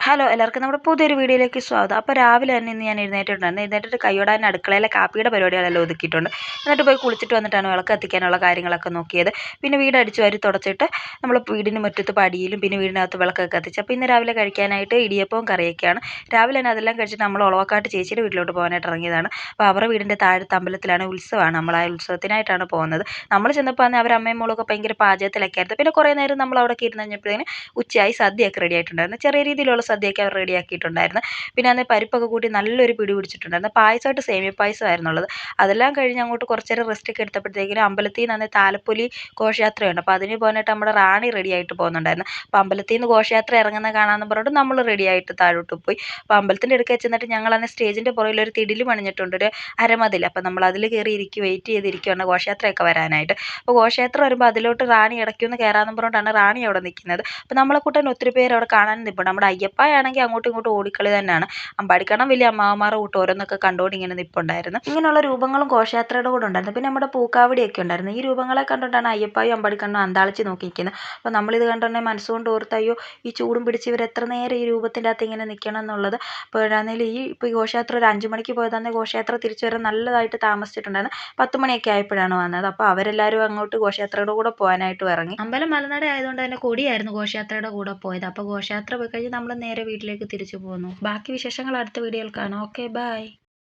Hello എല്ലാവർക്കും നമ്മുടെ പുതിയൊരു വീഡിയോയിലേക്ക് സ്വാഗതം. അപ്പോൾ രാവിലെ തന്നെ ഇന്ന് ഞാൻ എഴുന്നേറ്റിട്ട് കൈയോടെ തന്നെ അടുക്കളയിലെ കാപ്പിയുടെ പരിപാടികളെല്ലാം ഒതുക്കിയിട്ടുണ്ട്. എന്നിട്ട് പോയി കുളിച്ചിട്ട് വന്നിട്ടാണ് വിളക്ക് കത്തിക്കാനുള്ള കാര്യങ്ങളൊക്കെ നോക്കിയത്. പിന്നെ വീട് അടിച്ചു വാരി തുടച്ചിട്ട് നമ്മൾ വീടിന് മുറ്റത്ത് പടിയിലും പിന്നെ വീടിനകത്ത് വിളക്കൊക്കെ കത്തിച്ചു. അപ്പോൾ ഇന്ന് രാവിലെ കഴിക്കാനായിട്ട് ഇടിയപ്പവും കറിയൊക്കെയാണ്. രാവിലെ തന്നെ അതെല്ലാം കഴിച്ചിട്ട് നമ്മൾ ഒളവക്കാട്ട് ചേച്ചിയുടെ വീട്ടിലോട്ട് പോകാനായിട്ട് ഇറങ്ങിയതാണ്. അപ്പോൾ അവരുടെ വീടിൻ്റെ താഴത്തെ അമ്പലത്തിലാണ് ഉത്സവമാണ്. നമ്മൾ ആ ഉത്സവത്തിനായിട്ടാണ് പോകുന്നത്. നമ്മൾ ചെന്നപ്പോൾ തന്നെ അവർ അമ്മയും മോളൊക്കെ ഭയങ്കര പാചകത്തിലൊക്കെ ആയിരുന്നു. പിന്നെ കുറേ നേരം നമ്മൾ അവിടെ ഇരുന്ന് കഴിഞ്ഞപ്പോഴത്തേന് ഉച്ചയായി. സദ്യയൊക്കെ റെഡി ആയിട്ടുണ്ടായിരുന്നു. ചെറിയ രീതിയിലുള്ള സദ്യയൊക്കെ അവർ റെഡിയാക്കിയിട്ടുണ്ടായിരുന്നു. പിന്നെ അന്ന് പരിപ്പൊക്കെ കൂട്ടി നല്ലൊരു പിടി പിടിച്ചിട്ടുണ്ടായിരുന്നു. പായസമായിട്ട് സേമിയ പായസമായിരുന്നുള്ളത്. അതെല്ലാം കഴിഞ്ഞ് അങ്ങോട്ട് കുറച്ച് നേരം റെസ്റ്റ് ഒക്കെ എടുത്തപ്പോഴത്തേക്കിനും അമ്പലത്തിൽ നിന്ന് അന്ന് താലപ്പൊലി ഘോഷയാത്രയുണ്ട്. അപ്പോൾ അതിന് പോകാനായിട്ട് നമ്മുടെ റാണി റെഡി ആയിട്ട് പോകുന്നുണ്ടായിരുന്നു. അപ്പോൾ അമ്പലത്തിൽ നിന്ന് ഘോഷയാത്ര ഇറങ്ങുന്ന കാണാമെന്ന് പറഞ്ഞിട്ട് നമ്മൾ റെഡി ആയിട്ട് താഴോട്ട് പോയി. അപ്പോൾ അമ്പലത്തിൻ്റെ അടുക്കൽ ചെന്നിട്ട് ഞങ്ങൾ അന്ന് സ്റ്റേജിൻ്റെ പുറകിൽ ഒരു തിടിൽ പണിഞ്ഞിട്ടുണ്ട്, ഒരു അരമതിൽ. അപ്പോൾ നമ്മൾ അതിൽ കയറി വെയിറ്റ് ചെയ്തിരിക്കുകയാണ് ഘോഷയാത്രയൊക്കെ വരാനായിട്ട്. അപ്പോൾ ഘോഷയാത്ര വരുമ്പോൾ അതിലോട്ട് റാണി ഇടയ്ക്കൊന്ന് കയറാമെന്ന് പറഞ്ഞിട്ടാണ് റാണി അവിടെ നിൽക്കുന്നത്. അപ്പോൾ നമ്മളെ കൂട്ടാൻ ഒത്തിരി പേര് അവിടെ കാണാൻ നിൽപ്പുണ്ട്. നമ്മുടെ അയ്യപ്പായാണെങ്കിൽ അങ്ങോട്ടും ഇങ്ങോട്ടും ഓടിക്കളി തന്നെയാണ്. അമ്പാടിക്കണം വലിയ അമ്മാവന്മാരുടെ കൂട്ട് ഓരോന്നൊക്കെ കണ്ടുകൊണ്ട് ഇങ്ങനെ നിൽപ്പുണ്ടായിരുന്നു. ഇങ്ങനെയുള്ള രൂപങ്ങളും ഘോഷയാത്രയുടെ കൂടെ ഉണ്ടായിരുന്നു. പിന്നെ നമ്മുടെ പൂക്കാവടിയൊക്കെ ഉണ്ടായിരുന്നു. ഈ രൂപങ്ങളെ കണ്ടുകൊണ്ടാണ് അയ്യപ്പായും അമ്പാടിക്കണ്ണനും അന്താളിച്ച് നോക്കിയിരിക്കുന്നത്. അപ്പോൾ നമ്മളിത് കണ്ടുകൊണ്ട് മനസ്സുകൊണ്ട് ഓർത്ത് അയ്യോ ഈ ചൂടും പിടിച്ച് ഇവർ എത്ര നേരം ഈ രൂപത്തിൻ്റെ അകത്ത് ഇങ്ങനെ നിൽക്കണം എന്നുള്ളത്. അപ്പോൾ ആണെങ്കിൽ ഇപ്പോൾ ഈ ഘോഷയാത്ര ഒരു 5 മണിക്ക് പോയതാണ്. ഘോഷയാത്ര തിരിച്ചു വരാൻ നല്ലതായിട്ട് താമസിച്ചിട്ടുണ്ടായിരുന്നു. 10 മണിയൊക്കെ ആയപ്പോഴാണ് വന്നത്. അപ്പോൾ അവരെല്ലാവരും അങ്ങോട്ട് ഘോഷയാത്രയുടെ കൂടെ പോകാനായിട്ട് ഇറങ്ങി. അമ്പലം മലനട ആയതുകൊണ്ട് തന്നെ കൊടിയായിരുന്നു ഘോഷയാത്രയുടെ കൂടെ പോയത്. അപ്പോൾ ഘോഷയാത്ര പോയി കഴിഞ്ഞ് നമ്മൾ നേരെ വീട്ടിലേക്ക് തിരിച്ചു പോന്നു. ബാക്കി വിശേഷങ്ങൾ അടുത്ത വീഡിയോയിൽ കാണാം. Okay, by.